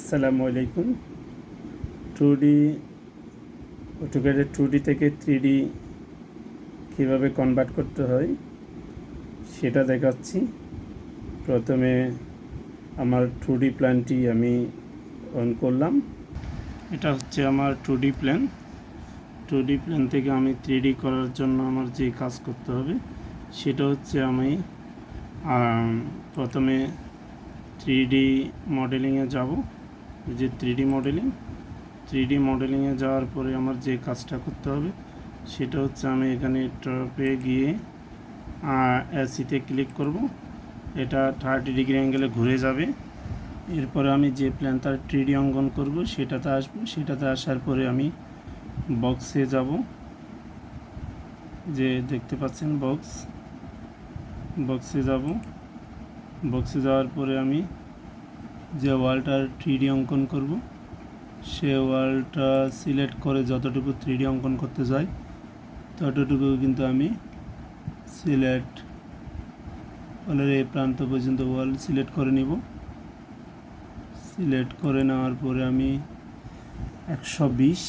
আসসালামু আলাইকুম। 2D অটোক্যাডের 2D থেকে 3D কীভাবে কনভার্ট করতে হয় সেটা দেখাচ্ছি। প্রথমে আমার 2D প্ল্যানটি আমি অন করলাম। এটা হচ্ছে আমার 2D প্ল্যান। 2D প্ল্যান থেকে আমি 3D করার জন্য আমার যে কাজ করতে হবে সেটা হচ্ছে আমি প্রথমে 3D মডেলিংয়ে যাব। যে 3D মডেলিংয়ে যাওয়ার পরে আমার যে কাজটা করতে হবে সেটা হচ্ছে আমি এখানে টপে গিয়ে এসিতে ক্লিক করব। এটা 30 ডিগ্রি অ্যাঙ্গেলে ঘুরে যাবে। এরপরে আমি যে প্ল্যান তার 3D অঙ্কন করব সেটাতে আসবো। সেটাতে আসার পরে আমি বক্সে যাব, যে দেখতে পাচ্ছেন বক্সে যাব। বক্সে যাওয়ার পরে আমি যে ওয়ালটার 3D অঙ্কন করব সে ওয়ালটা সিলেক্ট করে যতটুকু 3D অঙ্কন করতে যাই ততটুকু কিন্তু আমি সিলেক্ট ওয়ালের এই প্রান্ত পর্যন্ত ওয়াল সিলেক্ট করে নিব। সিলেক্ট করে নেওয়ার পরে আমি 120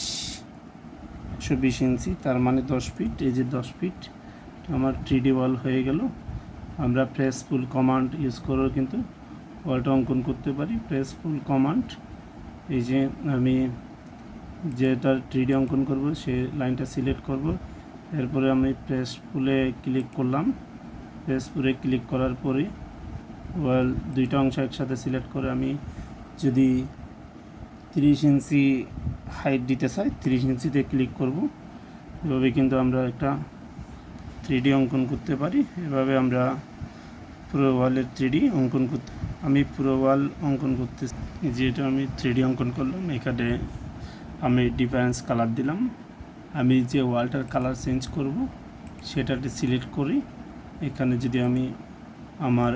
ইঞ্চি, তার মানে 10 ফিট, এই যে 10 ফিট আমার 3D ওয়াল হয়ে গেল। আমরা প্রেস ফুল কমান্ড ইউজ করেও কিন্তু ওয়ালটা অঙ্কন করতে পারি। প্রেস ফুল কমান্ড, এই যে আমি যেটা 3D অঙ্কন করব সে লাইনটা সিলেক্ট করব। এরপরে আমি প্রেস ফুলে ক্লিক করলাম। প্রেস ফুলে ক্লিক করার পরে ওয়াল দুইটা অংশ একসাথে সিলেক্ট করে আমি যদি 30 ইঞ্চি হাইট দিতে চাই 30 ইঞ্চিতে ক্লিক করব। এভাবে কিন্তু আমরা একটা 3D অঙ্কন করতে পারি। এভাবে আমরা পুরো ওয়ালের 3D অঙ্কন করতে, আমি পুরো ওয়াল অঙ্কন করতে, যেটা আমি 3D অঙ্কন করলাম। এখানে আমি ডিফারেন্স কালার দিলাম। আমি যে ওয়ালটার কালার চেঞ্জ করব সেটাতে সিলেক্ট করি। এখানে যদি আমি আমার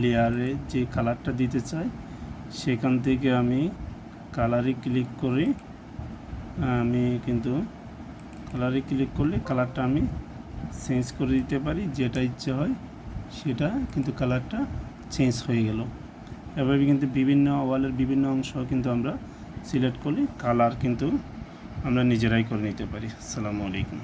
লেয়ারে যে কালারটা দিতে চাই সেখান থেকে আমি কালারে ক্লিক করি। আমি কিন্তু কালারে ক্লিক করলে কালারটা আমি চেঞ্জ করে দিতে পারি, যেটা ইচ্ছে হয় সেটা কিন্তু কালারটা চেঞ্জ হয়ে গেল। এভাবে কিন্তু বিভিন্ন ওয়ালের বিভিন্ন অংশ কিন্তু আমরা সিলেক্ট করলে কালার কিন্তু আমরা নিজেরাই করে নিতে পারি। আসসালামু আলাইকুম।